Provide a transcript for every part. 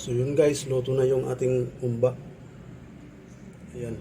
So yun guys, luto na yung ating humba. Ayan.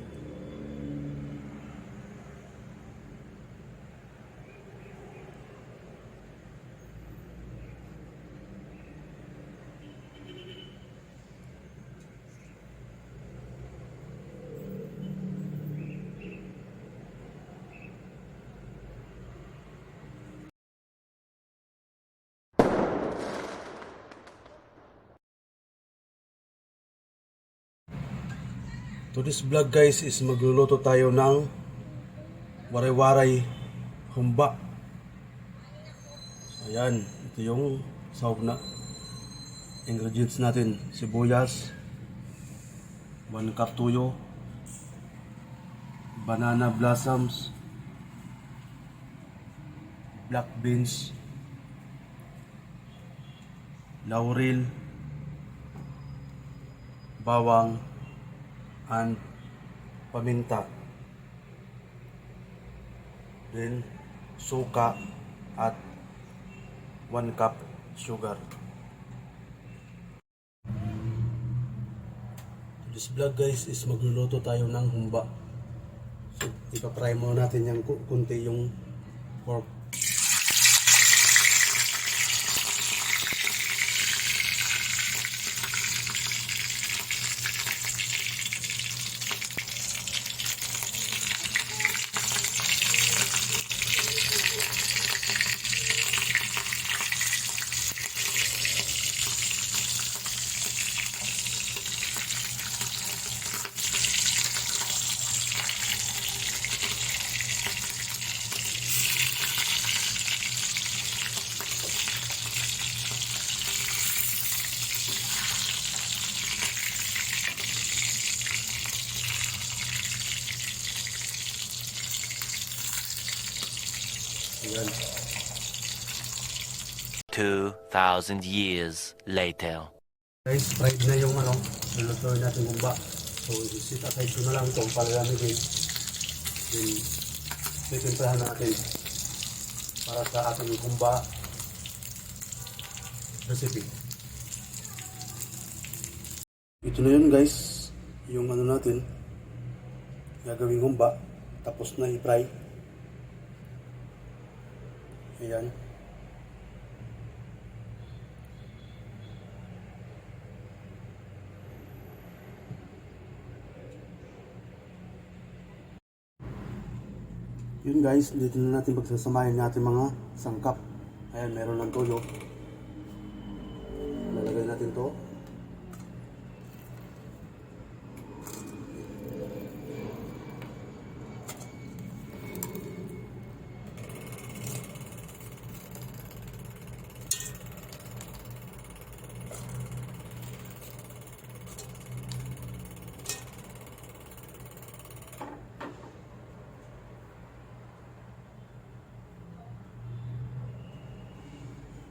To this vlog guys is magluluto tayo ng waray-waray humba. Ayan, ito yung sahog na ingredients natin. Sibuyas, 1 cup tuyo, banana blossoms, black beans, laurel, bawang, and paminta, then suka at 1 cup sugar. This vlog guys is magluluto tayo ng humba. So ipa-fry muna natin yung kunti yung pork. Ayan. 2,000 years later. Guys, fried na yung lulutuin natin humba. So, isit aside ko na lang itong palamigin. Then, titimplahan natin para sa ating humba recipe. Ito na yun guys, yung natin, gagawing humba, tapos na i-fry. Ayan. Yun guys, dito na natin pagsasamahin natin mga sangkap. Ayan, meron ng toyo. Lalagay natin to.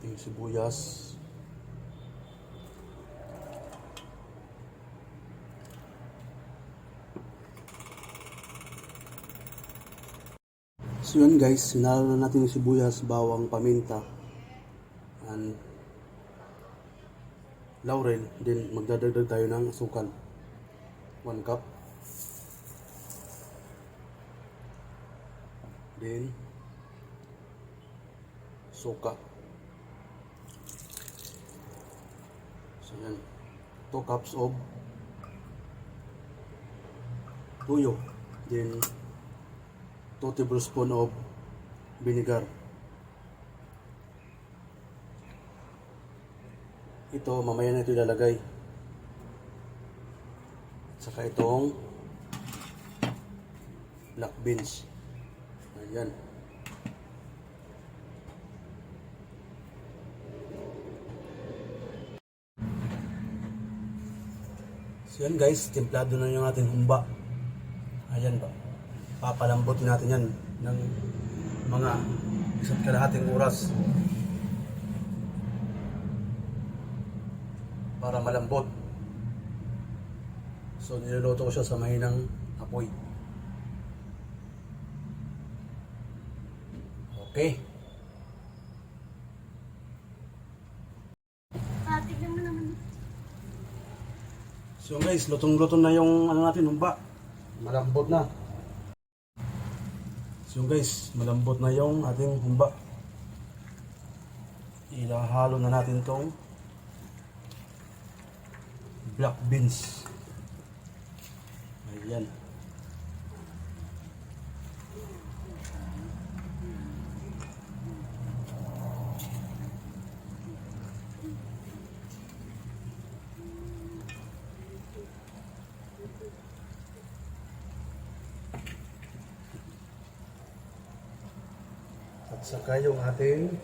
Yung sibuyas, so yun guys, sinalo na natin yung sibuyas, bawang, paminta and laurel. Then magdadagdag tayo ng asukal, 1 cup, then suka. So yan, 2 cups of tuyo, then 2 tablespoons of vinegar. Ito mamaya na ito ilalagay. At saka itong black beans. Ayan. So yan guys, templado na yung ating humba. Ayan ba. Papalambutin natin yan ng mga 1.5 oras para malambot. So niluluto ko siya sa mahinang apoy. Okay. Tignan mo naman. So guys, lutong-luto na yung ano natin, humba. Malambot na. So guys, malambot na yung ating humba. Ilahalo na natin tong black beans. Ayan. At saka yung ating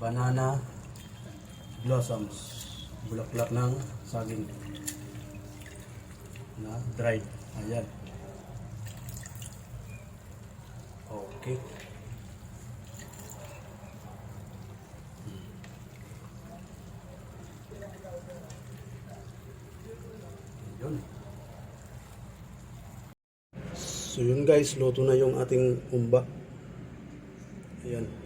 banana blossoms, bulaklak ng saging na dried. Ayan. Okay. Yun. So yun guys, luto na yung ating humba. Ayan.